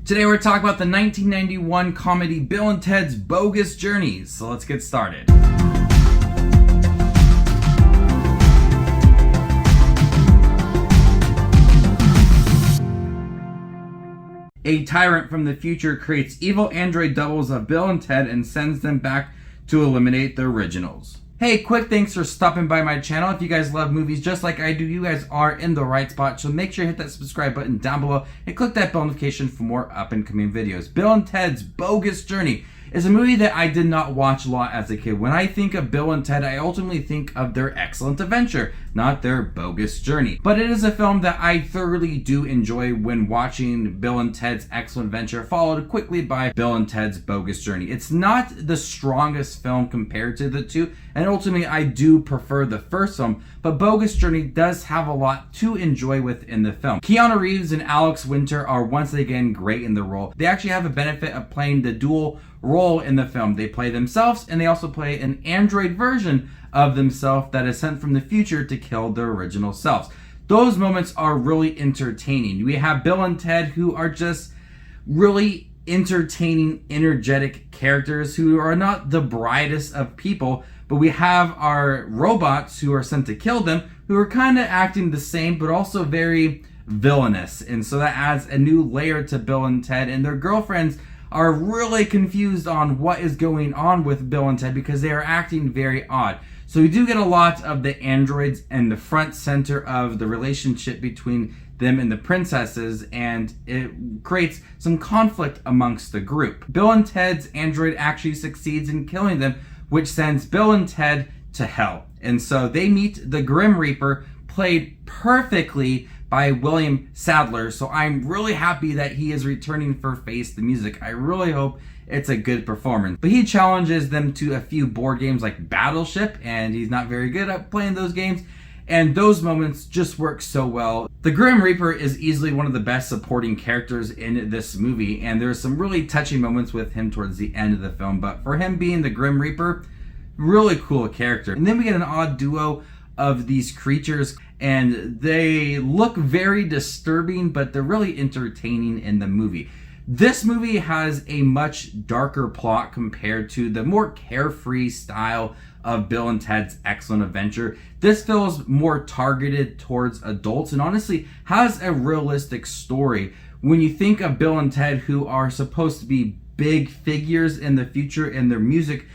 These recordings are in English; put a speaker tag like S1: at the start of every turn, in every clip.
S1: Today we're talking about the 1991 comedy Bill and Ted's Bogus Journey. So let's get started. A tyrant from the future creates evil android doubles of Bill and Ted and sends them back to eliminate the originals. Hey, quick thanks for stopping by my channel. If you guys love movies just like I do, you guys are in the right spot. So make sure you hit that subscribe button down below and click that bell notification for more up and coming videos. Bill and Ted's Bogus Journey is a movie that I did not watch a lot as a kid. When I think of Bill and Ted, I ultimately think of their excellent adventure, not their bogus journey. But it is a film that I thoroughly do enjoy when watching Bill and Ted's Excellent Adventure, followed quickly by Bill and Ted's Bogus Journey. It's not the strongest film compared to the two, and ultimately I do prefer the first film, but Bogus Journey does have a lot to enjoy within the film. Keanu Reeves and Alex Winter are once again great in the role. They actually have a benefit of playing the dual role in the film. They play themselves and they also play an android version of themselves that is sent from the future to kill their original selves. Those moments are really entertaining. We have Bill and Ted who are just really entertaining, energetic characters who are not the brightest of people, but we have our robots who are sent to kill them who are kind of acting the same but also very villainous, and so that adds a new layer to Bill and Ted, and their girlfriends are really confused on what is going on with Bill and Ted because they are acting very odd. So we do get a lot of the androids and the front center of the relationship between them and the princesses, and it creates some conflict amongst the group. Bill and Ted's android actually succeeds in killing them, which sends Bill and Ted to hell. And so they meet the Grim Reaper, played perfectly by William Sadler. So I'm really happy that he is returning for Face the Music. I really hope it's a good performance. But he challenges them to a few board games like Battleship, and he's not very good at playing those games. And those moments just work so well. The Grim Reaper is easily one of the best supporting characters in this movie, and there's some really touching moments with him towards the end of the film. But for him being the Grim Reaper, really cool character. And then we get an odd duo of these creatures, and they look very disturbing, but they're really entertaining in the movie. This movie has a much darker plot compared to the more carefree style of Bill and Ted's Excellent Adventure. This feels more targeted towards adults and honestly has a realistic story. When you think of Bill and Ted, who are supposed to be big figures in the future, and their music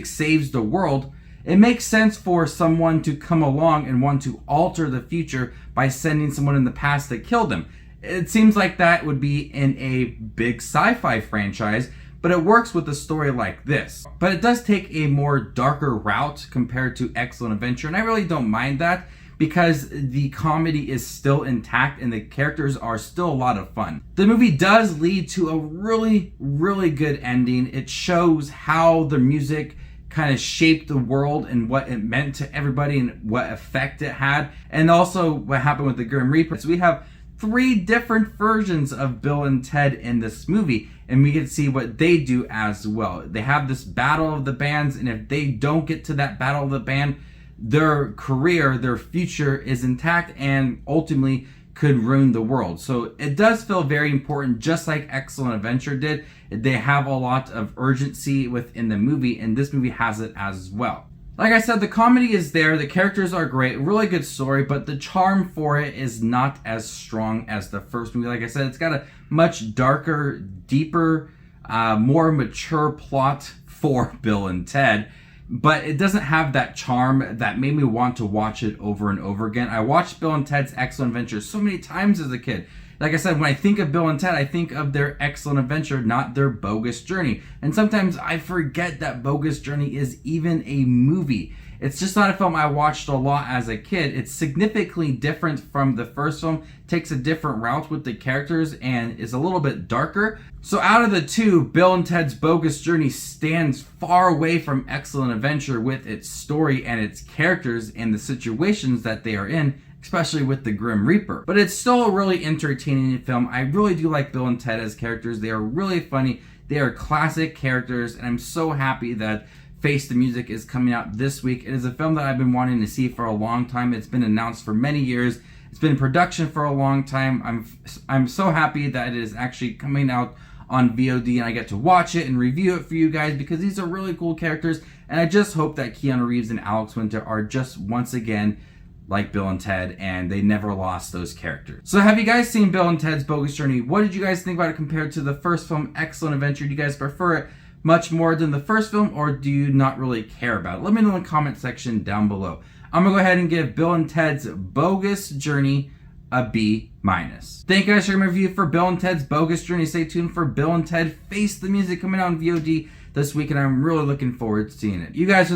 S1: saves the world, it makes sense for someone to come along and want to alter the future by sending someone in the past to kill them. It seems like that would be in a big sci-fi franchise, but it works with a story like this. But it does take a more darker route compared to Excellent Adventure, and I really don't mind that because the comedy is still intact and the characters are still a lot of fun. The movie does lead to a really, really good ending. It shows how the music kind of shaped the world and what it meant to everybody and what effect it had, and also what happened with the Grim Reaper. So we have 3 different versions of Bill and Ted in this movie, and we get to see what they do as well. They have this battle of the bands, and if they don't get to that battle of the band, their career, their future is intact and ultimately could ruin the world. So it does feel very important, just like Excellent Adventure did. They have a lot of urgency within the movie, and this movie has it as well. Like I said, the comedy is there, the characters are great, really good story, but the charm for it is not as strong as the first movie. Like I said, it's got a much darker, deeper, more mature plot for Bill and Ted, but it doesn't have that charm that made me want to watch it over and over again. I watched Bill and Ted's Excellent Adventure so many times as a kid. Like I said, when I think of Bill and Ted, I think of their Excellent Adventure, not their Bogus Journey. And sometimes I forget that Bogus Journey is even a movie. It's just not a film I watched a lot as a kid. It's significantly different from the first film, takes a different route with the characters, and is a little bit darker. So out of the two, Bill and Ted's Bogus Journey stands far away from Excellent Adventure with its story and its characters and the situations that they are in, especially with the Grim Reaper. But it's still a really entertaining film. I really do like Bill and Ted as characters. They are really funny. They are classic characters, and I'm so happy that Face the Music is coming out this week. It is a film that I've been wanting to see for a long time. It's been announced for many years. It's been in production for a long time. I'm so happy that it is actually coming out on VOD and I get to watch it and review it for you guys because these are really cool characters, and I just hope that Keanu Reeves and Alex Winter are just once again like Bill and Ted, and they never lost those characters. So have you guys seen Bill and Ted's Bogus Journey? What did you guys think about it compared to the first film, Excellent Adventure? Do you guys prefer it much more than the first film, or do you not really care about it? Let me know in the comment section down below. I'm gonna go ahead and give Bill and Ted's Bogus Journey a B-. Thank you guys for your review for Bill and Ted's Bogus Journey. Stay tuned for Bill and Ted Face the Music coming out on VOD this week, and I'm really looking forward to seeing it. You guys are the